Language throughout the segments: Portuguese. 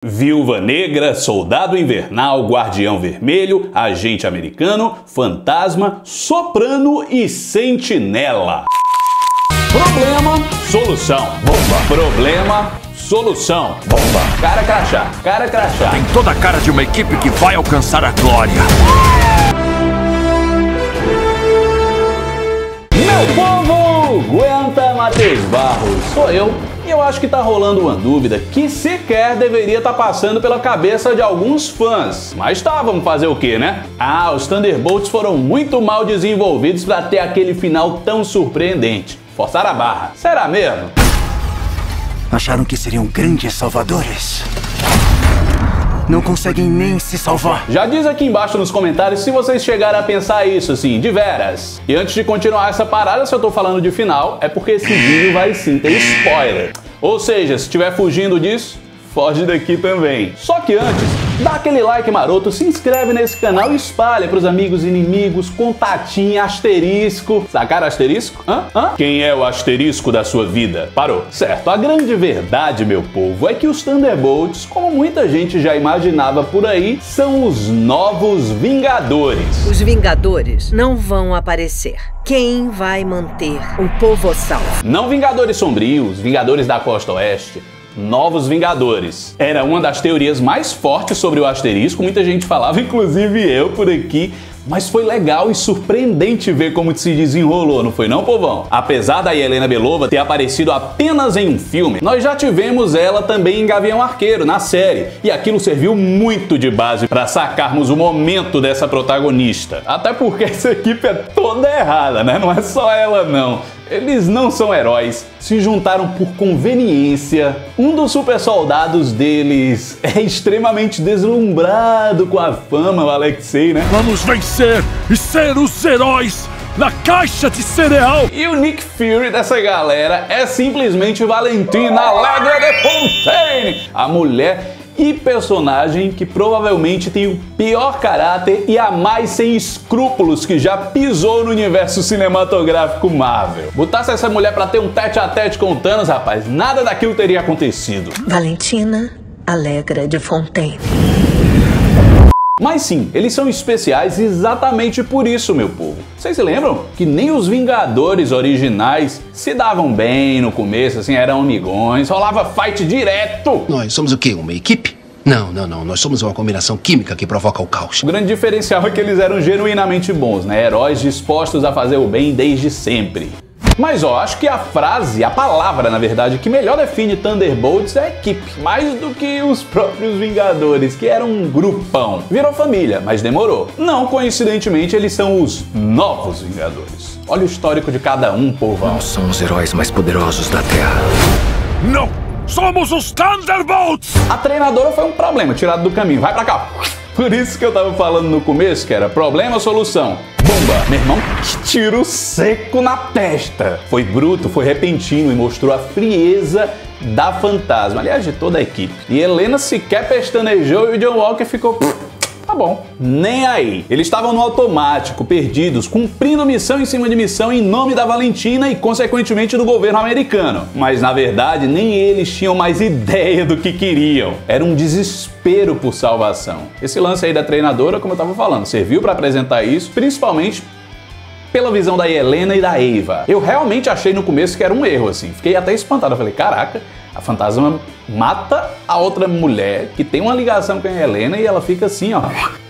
Viúva Negra, Soldado Invernal, Guardião Vermelho, Agente Americano, Fantasma, Soprano e Sentinela. Problema, solução. Bomba. Problema, solução. Bomba. Cara crachá, cara crachá. Tem toda a cara de uma equipe que vai alcançar a glória. Meu povo, aguenta Matheus Barros, sou eu. E eu acho que tá rolando uma dúvida que sequer deveria estar passando pela cabeça de alguns fãs. Mas tá, vamos fazer o quê, né? Ah, os Thunderbolts foram muito mal desenvolvidos para ter aquele final tão surpreendente. Forçaram a barra. Será mesmo? Acharam que seriam grandes salvadores. Não conseguem nem se salvar. Já diz aqui embaixo nos comentários se vocês chegaram a pensar isso, assim, de veras. E antes de continuar essa parada, se eu tô falando de final, é porque esse vídeo vai sim ter spoiler. Ou seja, se estiver fugindo disso, foge daqui também. Só que antes, dá aquele like maroto, se inscreve nesse canal e espalha pros amigos, inimigos, contatinho, asterisco. Sacaram asterisco? Hã? Quem é o asterisco da sua vida? Parou. Certo, a grande verdade, meu povo, é que os Thunderbolts, como muita gente já imaginava por aí, são os novos Vingadores. Os Vingadores não vão aparecer. Quem vai manter o povo salvo? Não Vingadores sombrios, Vingadores da Costa Oeste. Novos Vingadores. Era uma das teorias mais fortes sobre o asterisco, muita gente falava, inclusive eu por aqui, mas foi legal e surpreendente ver como se desenrolou, não foi não, povão? Apesar da Yelena Belova ter aparecido apenas em um filme, nós já tivemos ela também em Gavião Arqueiro, na série, e aquilo serviu muito de base para sacarmos o momento dessa protagonista. Até porque essa equipe é toda errada, né? Não é só ela não. Eles não são heróis, se juntaram por conveniência. Um dos super soldados deles é extremamente deslumbrado com a fama, o Alexei, né? Vamos vencer e ser os heróis na caixa de cereal. E o Nick Fury dessa galera é simplesmente Valentina Allegra de Fontaine, a mulher e personagem que provavelmente tem o pior caráter e a mais sem escrúpulos que já pisou no universo cinematográfico Marvel. Botasse essa mulher pra ter um tete-a-tete com o Thanos, rapaz, nada daquilo teria acontecido. Valentina Allegra de Fontaine. Mas sim, eles são especiais exatamente por isso, meu povo. Vocês se lembram que nem os Vingadores originais se davam bem no começo, assim, eram amigões, rolava fight direto. Nós somos o quê? Uma equipe? Não. Nós somos uma combinação química que provoca o caos. O grande diferencial é que eles eram genuinamente bons, né? Heróis dispostos a fazer o bem desde sempre. Mas ó, acho que a frase, a palavra, na verdade, que melhor define Thunderbolts é equipe. Mais do que os próprios Vingadores, que eram um grupão. Virou família, mas demorou. Não coincidentemente, eles são os novos Vingadores. Olha o histórico de cada um, povão. Nós somos os heróis mais poderosos da Terra. Não! Somos os Thunderbolts! A treinadora foi um problema, tirado do caminho. Vai pra cá! Por isso que eu tava falando no começo que era problema, solução. Bomba! Meu irmão, que tiro seco na testa. Foi bruto, foi repentino e mostrou a frieza da Fantasma, aliás, de toda a equipe. E Helena sequer pestanejou e o John Walker ficou... Tá bom. Nem aí. Eles estavam no automático, perdidos, cumprindo missão em cima de missão em nome da Valentina e, consequentemente, do governo americano. Mas, na verdade, nem eles tinham mais ideia do que queriam. Era um desespero por salvação. Esse lance aí da treinadora, como eu tava falando, serviu para apresentar isso, principalmente pela visão da Helena e da Eva. Eu realmente achei no começo que era um erro, assim. Fiquei até espantado. Eu falei, caraca, a Fantasma mata a outra mulher que tem uma ligação com a Helena e ela fica assim, ó,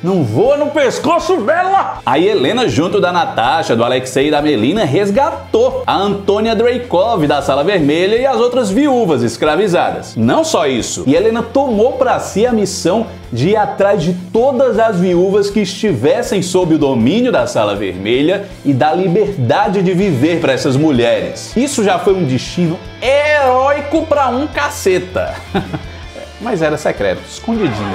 não voa no pescoço dela! A Helena, junto da Natasha, do Alexei e da Melina, resgatou a Antônia Dreykov da Sala Vermelha e as outras viúvas escravizadas. Não só isso, e Helena tomou pra si a missão de ir atrás de todas as viúvas que estivessem sob o domínio da Sala Vermelha e dar liberdade de viver para essas mulheres. Isso já foi um destino heróico pra um caceta. Mas era secreto, escondidinho.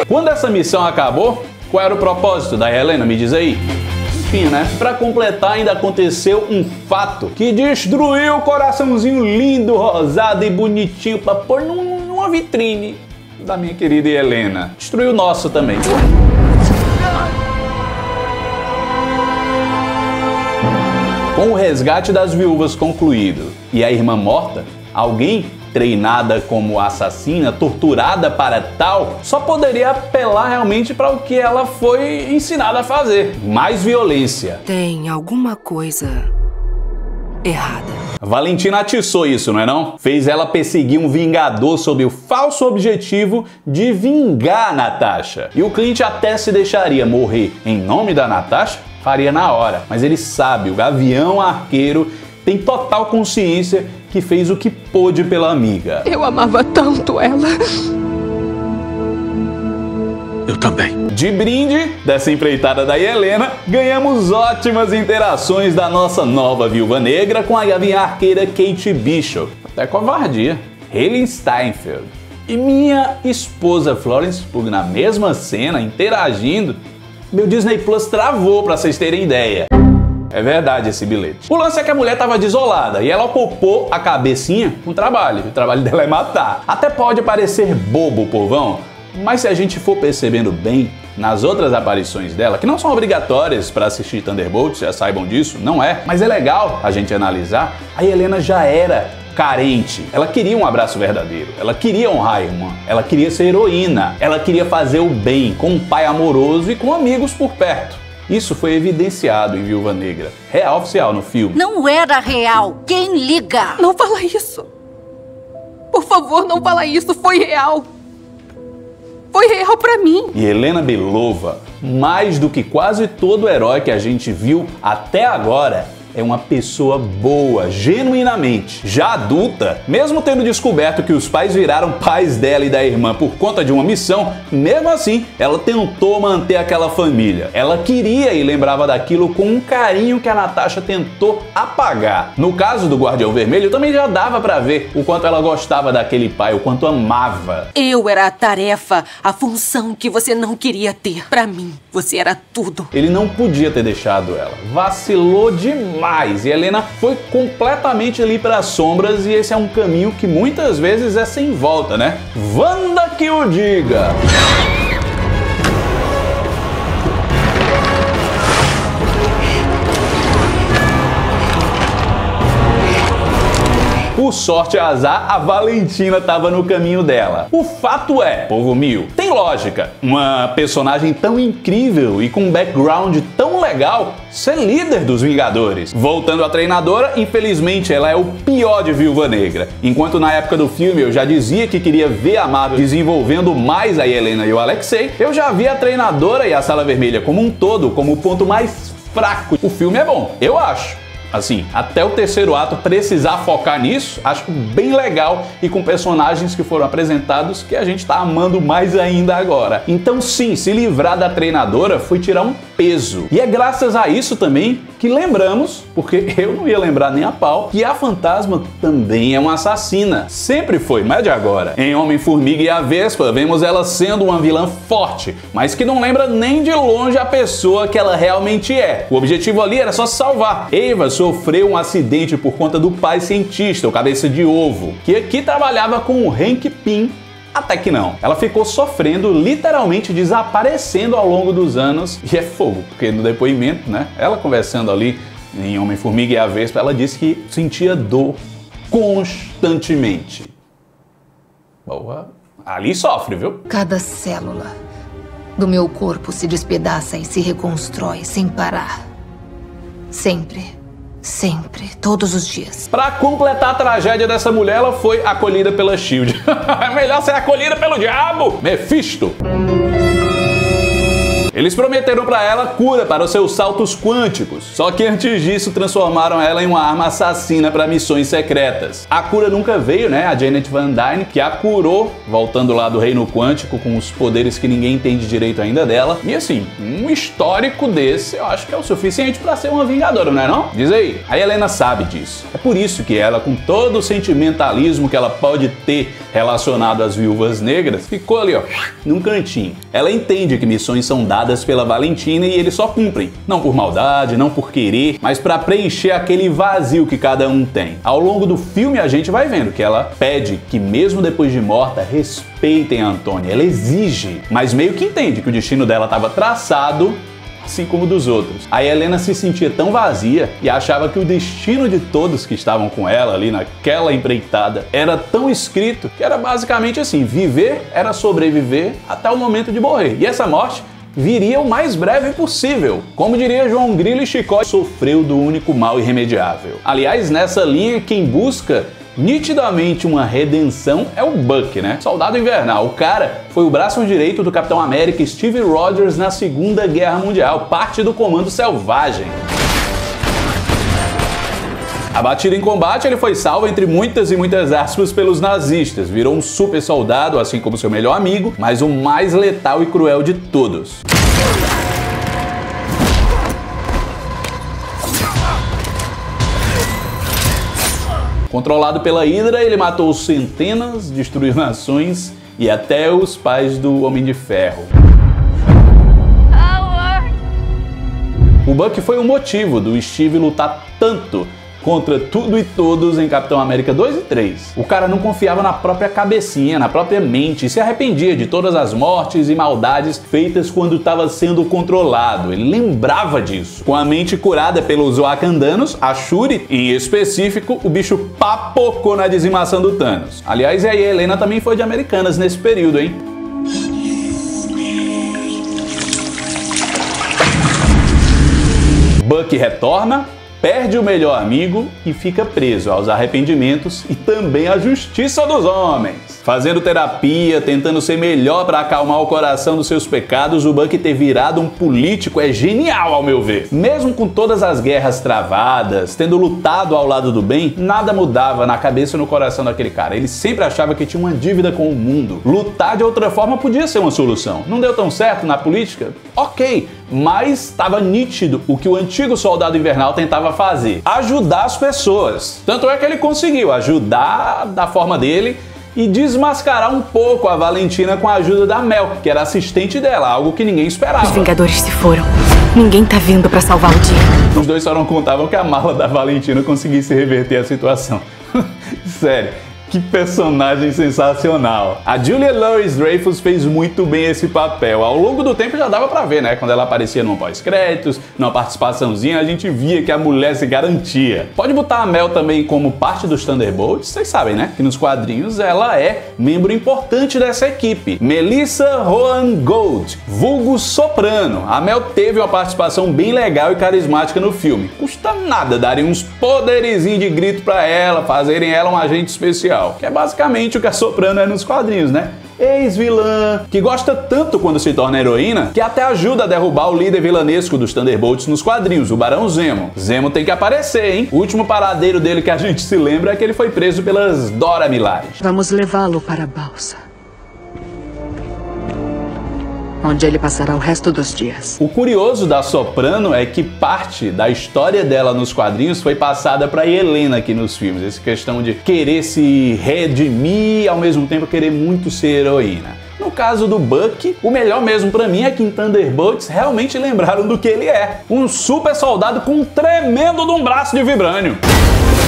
Quando essa missão acabou, qual era o propósito da Helena? Me diz aí. Enfim, né? Pra completar, ainda aconteceu um fato que destruiu o coraçãozinho lindo, rosado e bonitinho pra pôr numa vitrine da minha querida Helena. Destruiu o nosso também. Com o resgate das viúvas concluído e a irmã morta, alguém treinada como assassina, torturada para tal, só poderia apelar realmente para o que ela foi ensinada a fazer: mais violência. Tem alguma coisa errada. Valentina atiçou isso, não é não? Fez ela perseguir um vingador sob o falso objetivo de vingar a Natasha. E o Clint até se deixaria morrer em nome da Natasha, faria na hora. Mas ele sabe, o Gavião Arqueiro tem total consciência que fez o que pôde pela amiga. Eu amava tanto ela. Eu também. De brinde dessa empreitada da Yelena, ganhamos ótimas interações da nossa nova Viúva Negra com a Gavião Arqueira Kate Bishop. Até covardia. Hailee Steinfeld. E minha esposa Florence Pugh na mesma cena, interagindo. Meu Disney Plus travou, pra vocês terem ideia. É verdade esse bilhete. O lance é que a mulher tava desolada e ela ocupou a cabecinha com trabalho. O trabalho dela é matar. Até pode parecer bobo, povão, mas se a gente for percebendo bem nas outras aparições dela, que não são obrigatórias para assistir Thunderbolts, já saibam disso, não é, mas é legal a gente analisar, a Yelena já era carente. Ela queria um abraço verdadeiro, ela queria honrar a irmã, ela queria ser heroína, ela queria fazer o bem com um pai amoroso e com amigos por perto. Isso foi evidenciado em Viúva Negra. Real oficial no filme. Não era real. Quem liga? Não fala isso. Por favor, não fala isso. Foi real. Foi real pra mim. E Helena Belova, mais do que quase todo herói que a gente viu até agora, é uma pessoa boa, genuinamente. Já adulta, mesmo tendo descoberto que os pais viraram pais dela e da irmã por conta de uma missão, mesmo assim, ela tentou manter aquela família. Ela queria e lembrava daquilo com um carinho que a Natasha tentou apagar. No caso do Guardião Vermelho, também já dava pra ver o quanto ela gostava daquele pai, o quanto amava. Eu era a tarefa, a função que você não queria ter. Pra mim, você era tudo. Ele não podia ter deixado ela. Vacilou demais. E Helena foi completamente ali para as sombras, e esse é um caminho que muitas vezes é sem volta, né? Wanda que o diga! Por sorte e azar, a Valentina estava no caminho dela. O fato é, povo mil, tem lógica uma personagem tão incrível e com um background tão legal ser líder dos Vingadores. Voltando à treinadora, infelizmente ela é o pior de Viúva Negra. Enquanto na época do filme eu já dizia que queria ver a Marvel desenvolvendo mais a Yelena e o Alexei, eu já vi a treinadora e a Sala Vermelha como um todo como o ponto mais fraco. O filme é bom, eu acho. Assim, até o terceiro ato precisar focar nisso, acho bem legal e com personagens que foram apresentados que a gente tá amando mais ainda agora. Então sim, se livrar da treinadora foi tirar um peso. E é graças a isso também que lembramos, porque eu não ia lembrar nem a pau, que a Fantasma também é uma assassina. Sempre foi, mas é de agora. Em Homem-Formiga e a Vespa, vemos ela sendo uma vilã forte, mas que não lembra nem de longe a pessoa que ela realmente é. O objetivo ali era só se salvar. Eva sofreu um acidente por conta do pai cientista, o Cabeça de Ovo, que aqui trabalhava com o Hank Pym. Até que não. Ela ficou sofrendo, literalmente desaparecendo ao longo dos anos. E é fogo, porque no depoimento, né? Ela conversando ali em Homem-Formiga e a Vespa, ela disse que sentia dor constantemente. Boa. Ali sofre, viu? Cada célula do meu corpo se despedaça e se reconstrói sem parar. Sempre. Sempre, todos os dias. Pra completar a tragédia dessa mulher, ela foi acolhida pela SHIELD. É melhor ser acolhida pelo diabo! Mephisto! Eles prometeram pra ela cura para os seus saltos quânticos, só que antes disso transformaram ela em uma arma assassina para missões secretas. A cura nunca veio, né? A Janet Van Dyne, que a curou, voltando lá do reino quântico com os poderes que ninguém entende direito ainda dela. E assim, um histórico desse eu acho que é o suficiente pra ser uma vingadora, não é não? Diz aí. A Helena sabe disso. É por isso que ela, com todo o sentimentalismo que ela pode ter relacionado às Viúvas Negras, ficou ali, ó, num cantinho. Ela entende que missões são dadas pela Valentina e eles só cumprem. Não por maldade, não por querer, mas para preencher aquele vazio que cada um tem. Ao longo do filme a gente vai vendo que ela pede que mesmo depois de morta, respeitem a Antônia. Ela exige, mas meio que entende que o destino dela estava traçado assim como dos outros. A Helena se sentia tão vazia e achava que o destino de todos que estavam com ela ali naquela empreitada era tão escrito que era basicamente assim: viver era sobreviver até o momento de morrer. E essa morte viria o mais breve possível. Como diria João Grilo e Chicó, sofreu do único mal irremediável. Aliás, nessa linha, quem busca nitidamente uma redenção é o Buck, né? Soldado Invernal. O cara foi o braço direito do Capitão América Steve Rogers na Segunda Guerra Mundial, parte do Comando Selvagem. Abatido em combate, ele foi salvo entre muitas e muitas aspas pelos nazistas. Virou um super soldado, assim como seu melhor amigo, mas o mais letal e cruel de todos. Controlado pela Hydra, ele matou centenas, destruiu nações e até os pais do Homem de Ferro. O Buck foi o motivo do Steve lutar tanto contra tudo e todos em Capitão América 2 e 3. O cara não confiava na própria cabecinha, na própria mente, e se arrependia de todas as mortes e maldades feitas quando estava sendo controlado. Ele lembrava disso. Com a mente curada pelos wakandanos, a Shuri, em específico, o bicho papocou na dizimação do Thanos. Aliás, a Helena também foi de Americanas nesse período, hein? Buck retorna, perde o melhor amigo e fica preso aos arrependimentos e também à justiça dos homens. Fazendo terapia, tentando ser melhor para acalmar o coração dos seus pecados, o Buck ter virado um político é genial, ao meu ver. Mesmo com todas as guerras travadas, tendo lutado ao lado do bem, nada mudava na cabeça e no coração daquele cara. Ele sempre achava que tinha uma dívida com o mundo. Lutar de outra forma podia ser uma solução. Não deu tão certo na política? Ok, mas estava nítido o que o antigo Soldado Invernal tentava fazer: ajudar as pessoas. Tanto é que ele conseguiu ajudar da forma dele e desmascarar um pouco a Valentina com a ajuda da Mel, que era assistente dela, algo que ninguém esperava. Os Vingadores se foram. Ninguém tá vindo pra salvar o dia. Os dois só não contavam que a mala da Valentina conseguisse reverter a situação. Sério. Que personagem sensacional. A Julia Louis-Dreyfus fez muito bem esse papel. Ao longo do tempo já dava pra ver, né? Quando ela aparecia num pós-créditos, numa participaçãozinha, a gente via que a mulher se garantia. Pode botar a Mel também como parte dos Thunderbolts. Vocês sabem, né? Que nos quadrinhos ela é membro importante dessa equipe. Melissa Rowan Gold, vulgo Soprano. A Mel teve uma participação bem legal e carismática no filme. Custa nada darem uns poderizinhos de grito pra ela, fazerem ela um agente especial. Que é basicamente o que a Soprano é nos quadrinhos, né? Ex-vilã, que gosta tanto quando se torna heroína, que até ajuda a derrubar o líder vilanesco dos Thunderbolts nos quadrinhos, o Barão Zemo. Zemo tem que aparecer, hein? O último paradeiro dele que a gente se lembra é que ele foi preso pelas Dora Milaje. Vamos levá-lo para a balsa, onde ele passará o resto dos dias. O curioso da Soprano é que parte da história dela nos quadrinhos foi passada para Helena aqui nos filmes. Essa questão de querer se redimir e ao mesmo tempo querer muito ser heroína. No caso do Buck, o melhor mesmo pra mim é que em Thunderbolts realmente lembraram do que ele é. Um super soldado com um tremendo de um braço de vibrânio.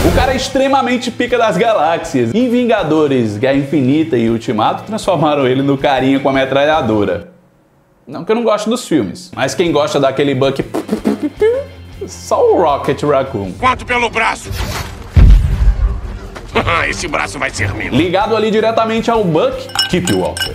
O cara é extremamente pica das galáxias. Em Vingadores, Guerra Infinita e Ultimato transformaram ele no carinha com a metralhadora. Não que eu não gosto dos filmes, mas quem gosta daquele Buck... só o Rocket Raccoon. Quanto pelo braço? Esse braço vai ser meu. Ligado ali diretamente ao Buck, Kip Walker,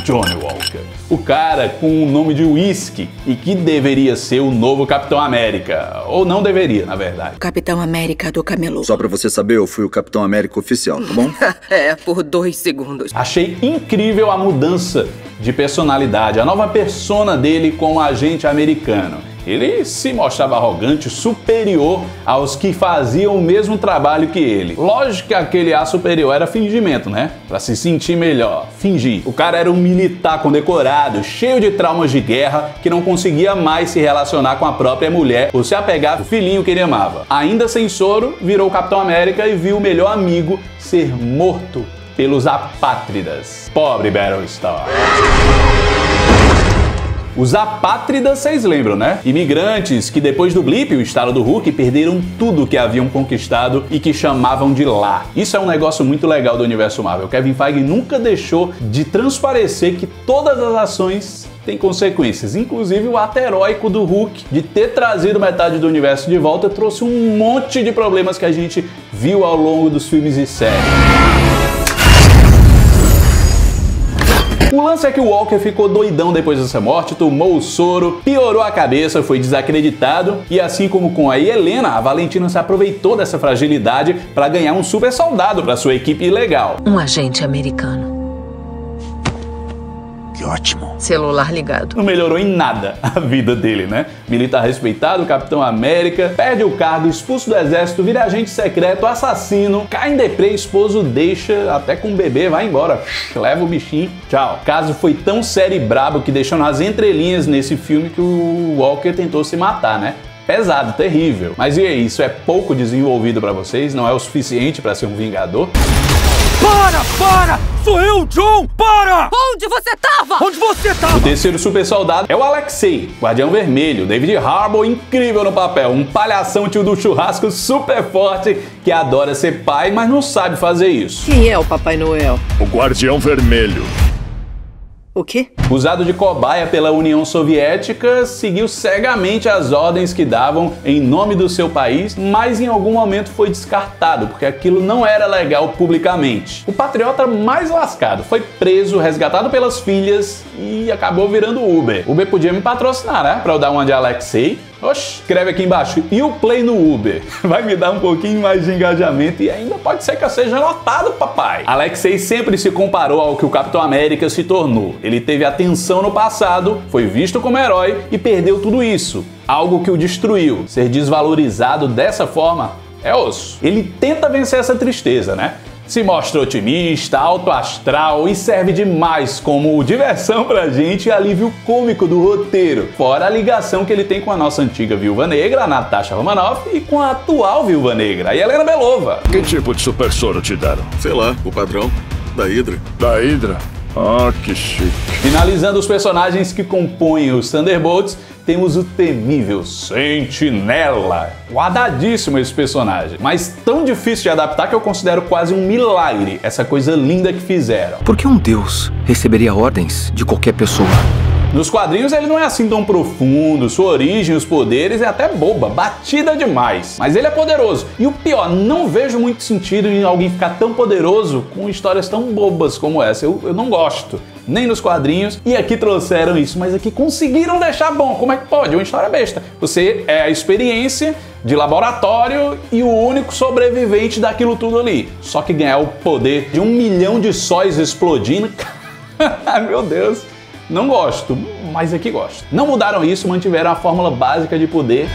Johnny Walker. O cara com o nome de whisky e que deveria ser o novo Capitão América. Ou não deveria, na verdade. Capitão América do Camelô. Só pra você saber, eu fui o Capitão América oficial, tá bom? É, por 2 segundos. Achei incrível a mudança de personalidade, a nova persona dele como agente americano. Ele se mostrava arrogante, superior aos que faziam o mesmo trabalho que ele. Lógico que aquele ar superior era fingimento, né? Pra se sentir melhor, fingir. O cara era um militar condecorado, cheio de traumas de guerra, que não conseguia mais se relacionar com a própria mulher ou se apegar ao filhinho que ele amava. Ainda sem soro, virou o Capitão América e viu o melhor amigo ser morto pelos apátridas. Pobre Battlestar. Os apátridas, vocês lembram, né? Imigrantes que depois do blip, o estalo do Hulk, perderam tudo que haviam conquistado e que chamavam de lá. Isso é um negócio muito legal do universo Marvel. Kevin Feige nunca deixou de transparecer que todas as ações tem consequências. Inclusive o ato heróico do Hulk de ter trazido metade do universo de volta trouxe um monte de problemas que a gente viu ao longo dos filmes e séries. O lance é que o Walker ficou doidão depois dessa morte, tomou o soro, piorou a cabeça, foi desacreditado e assim como com a Helena, a Valentina se aproveitou dessa fragilidade para ganhar um super soldado para sua equipe ilegal. Um agente americano. Que ótimo. Celular ligado. Não melhorou em nada a vida dele, né? Militar respeitado, Capitão América, perde o cargo, expulso do exército, vira agente secreto, assassino, cai em deprê, esposo deixa, até com o bebê, vai embora. Leva o bichinho, tchau. O caso foi tão sério e brabo que deixou nas entrelinhas nesse filme que o Walker tentou se matar, né? Pesado, terrível. Mas e aí, isso é pouco desenvolvido pra vocês? Não é o suficiente pra ser um vingador? Para! Sou eu, John! Para! Onde você tava? Onde você tava? O terceiro super soldado é o Alexei, Guardião Vermelho, David Harbour, incrível no papel, um palhação tio do churrasco super forte que adora ser pai, mas não sabe fazer isso. Quem é o Papai Noel? O Guardião Vermelho. O quê? Usado de cobaia pela União Soviética, seguiu cegamente as ordens que davam em nome do seu país, mas em algum momento foi descartado, porque aquilo não era legal publicamente. O patriota mais lascado foi preso, resgatado pelas filhas e acabou virando Uber. Uber podia me patrocinar, né? Pra eu dar uma de Alexei. Oxe, escreve aqui embaixo, e o Play no Uber? Vai me dar um pouquinho mais de engajamento e ainda pode ser que eu seja notado, papai. Alexei sempre se comparou ao que o Capitão América se tornou. Ele teve atenção no passado, foi visto como herói e perdeu tudo isso. Algo que o destruiu. Ser desvalorizado dessa forma é osso. Ele tenta vencer essa tristeza, né? Se mostra otimista, alto astral e serve demais como diversão pra gente e alívio cômico do roteiro. Fora a ligação que ele tem com a nossa antiga Viúva Negra, a Natasha Romanoff, e com a atual Viúva Negra, a Helena Belova. Que tipo de super soro te deram? Sei lá, o padrão. Da Hydra. Da Hydra? Ah, que chique. Finalizando os personagens que compõem os Thunderbolts, temos o temível Sentinela. Guardadíssimo esse personagem, mas tão difícil de adaptar que eu considero quase um milagre essa coisa linda que fizeram. Por que um deus receberia ordens de qualquer pessoa? Nos quadrinhos ele não é assim tão profundo, sua origem, os poderes é até boba, batida demais. Mas ele é poderoso. E o pior, não vejo muito sentido em alguém ficar tão poderoso com histórias tão bobas como essa. Eu não gosto. Nem nos quadrinhos, e aqui trouxeram isso, mas aqui conseguiram deixar bom. Como é que pode? Uma história besta. Você é a experiência de laboratório e o único sobrevivente daquilo tudo ali. Só que ganhar o poder de 1 milhão de sóis explodindo... Meu Deus... Não gosto, mas aqui gosto. Não mudaram isso, mantiveram a fórmula básica de poder.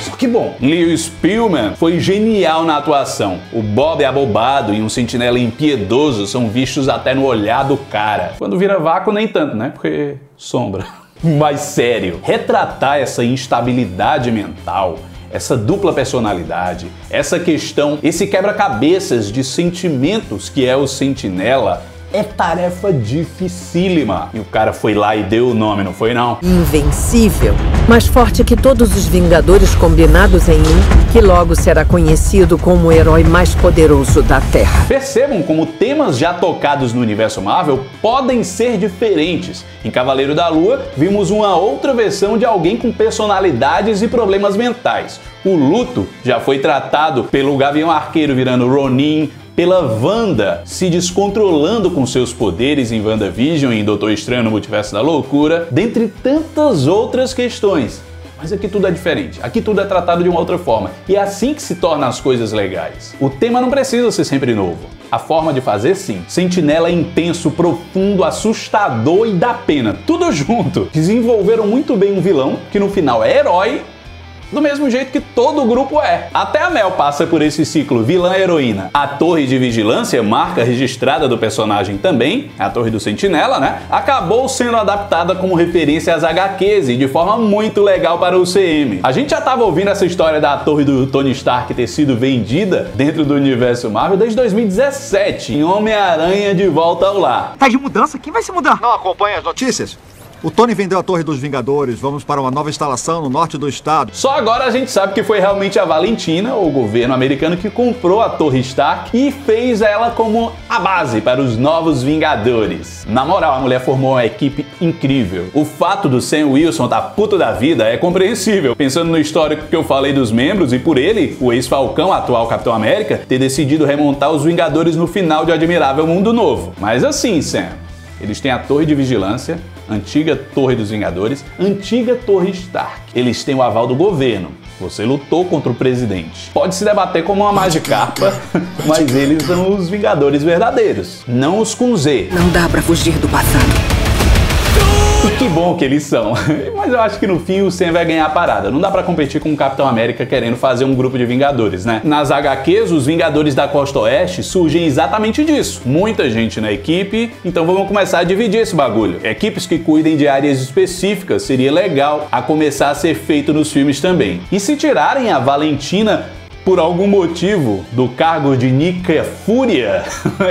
Só que bom, Leo Spielman foi genial na atuação. O Bob abobado e um sentinela impiedoso são vistos até no olhar do cara. Quando vira vácuo, nem tanto, né? Porque sombra. Mas sério, retratar essa instabilidade mental, essa dupla personalidade, essa questão, esse quebra-cabeças de sentimentos que é o Sentinela, é tarefa dificílima. E o cara foi lá e deu o nome, não foi não? Invencível. Mais forte que todos os Vingadores combinados em um, que logo será conhecido como o herói mais poderoso da Terra. Percebam como temas já tocados no universo Marvel podem ser diferentes. Em Cavaleiro da Lua, vimos uma outra versão de alguém com personalidades e problemas mentais. O luto já foi tratado pelo Gavião Arqueiro virando Ronin, pela Wanda se descontrolando com seus poderes em WandaVision e em Doutor Estranho no Multiverso da Loucura, dentre tantas outras questões. Mas aqui tudo é diferente, aqui tudo é tratado de uma outra forma, e é assim que se tornam as coisas legais. O tema não precisa ser sempre novo, a forma de fazer sim. Sentinela é intenso, profundo, assustador e dá pena, tudo junto. Desenvolveram muito bem um vilão, que no final é herói, do mesmo jeito que todo o grupo é. Até a Mel passa por esse ciclo vilã-heroína. A Torre de Vigilância, marca registrada do personagem também, a Torre do Sentinela, né? Acabou sendo adaptada como referência às HQs e de forma muito legal para o CM. A gente já estava ouvindo essa história da Torre do Tony Stark ter sido vendida dentro do universo Marvel desde 2017, em Homem-Aranha de Volta ao Lar. Tá de mudança? Quem vai se mudar? Não acompanha as notícias? O Tony vendeu a Torre dos Vingadores. Vamos para uma nova instalação no norte do estado. Só agora a gente sabe que foi realmente a Valentina, o governo americano, que comprou a Torre Stark e fez ela como a base para os novos Vingadores. Na moral, a mulher formou uma equipe incrível. O fato do Sam Wilson tá puto da vida é compreensível, pensando no histórico que eu falei dos membros e por ele, o ex-Falcão, atual Capitão América, ter decidido remontar os Vingadores no final de Admirável Mundo Novo. Mas assim, Sam, eles têm a Torre de Vigilância, antiga Torre dos Vingadores, antiga Torre Stark. Eles têm o aval do governo. Você lutou contra o presidente. Pode se debater como uma Magikarpa, mas eles são os Vingadores verdadeiros, não os com Z. Não dá pra fugir do passado. E que bom que eles são. Mas eu acho que no fim o Sam vai ganhar a parada. Não dá pra competir com o Capitão América querendo fazer um grupo de Vingadores, né? Nas HQs, os Vingadores da Costa Oeste surgem exatamente disso. Muita gente na equipe, então vamos começar a dividir esse bagulho. Equipes que cuidem de áreas específicas seria legal a começar a ser feito nos filmes também. E se tirarem a Valentina por algum motivo do cargo de Nika Fúria,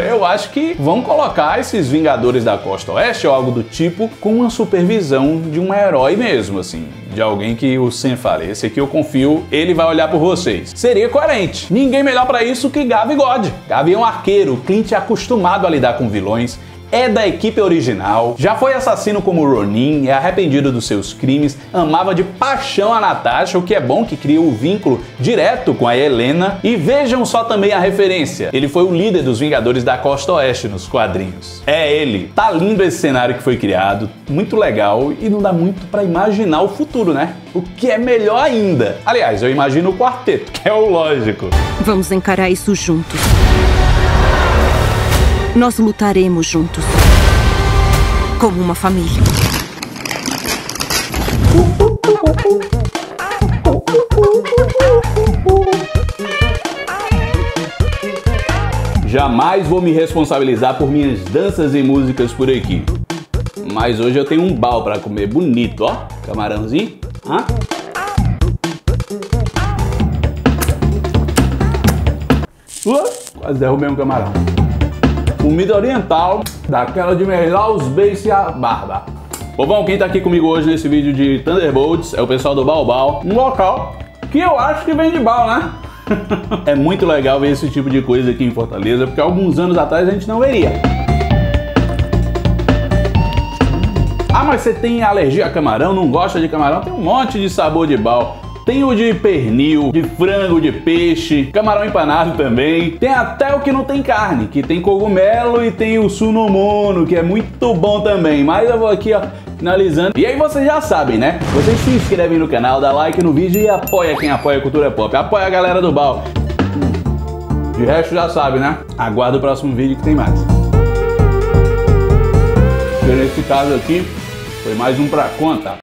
eu acho que vão colocar esses Vingadores da Costa Oeste ou algo do tipo com uma supervisão de um herói mesmo, assim, de alguém que o Sam fale, esse aqui eu confio, ele vai olhar por vocês. Seria coerente. Ninguém melhor pra isso que Gavi God. Gavi é um arqueiro, Clint é acostumado a lidar com vilões, é da equipe original, já foi assassino como Ronin, é arrependido dos seus crimes, amava de paixão a Natasha, o que é bom que cria o vínculo direto com a Helena. E vejam só também a referência, ele foi o líder dos Vingadores da Costa Oeste nos quadrinhos. É ele. Tá lindo esse cenário que foi criado, muito legal e não dá muito pra imaginar o futuro, né? O que é melhor ainda. Aliás, eu imagino o quarteto, que é o lógico. Vamos encarar isso juntos. Nós lutaremos juntos. Como uma família. Jamais vou me responsabilizar por minhas danças e músicas por aqui. Mas hoje eu tenho um bal pra comer bonito, ó. Camarãozinho. Hã? Quase derrubei um camarão. Comida oriental, daquela de melar os beijos e a barba. Bom, quem tá aqui comigo hoje nesse vídeo de Thunderbolts é o pessoal do Baobal, um local que eu acho que vende bal, né? É muito legal ver esse tipo de coisa aqui em Fortaleza, porque alguns anos atrás a gente não veria. Ah, mas você tem alergia a camarão, não gosta de camarão? Tem um monte de sabor de bal. Tem o de pernil, de frango, de peixe, camarão empanado também. Tem até o que não tem carne, que tem cogumelo, e tem o sunomono, que é muito bom também. Mas eu vou aqui, ó, finalizando. E aí vocês já sabem, né? Vocês se inscrevem no canal, dá like no vídeo e apoia quem apoia a cultura pop. Apoia a galera do Bal. De resto já sabe, né? Aguarda o próximo vídeo que tem mais. Nesse caso aqui, foi mais um pra conta.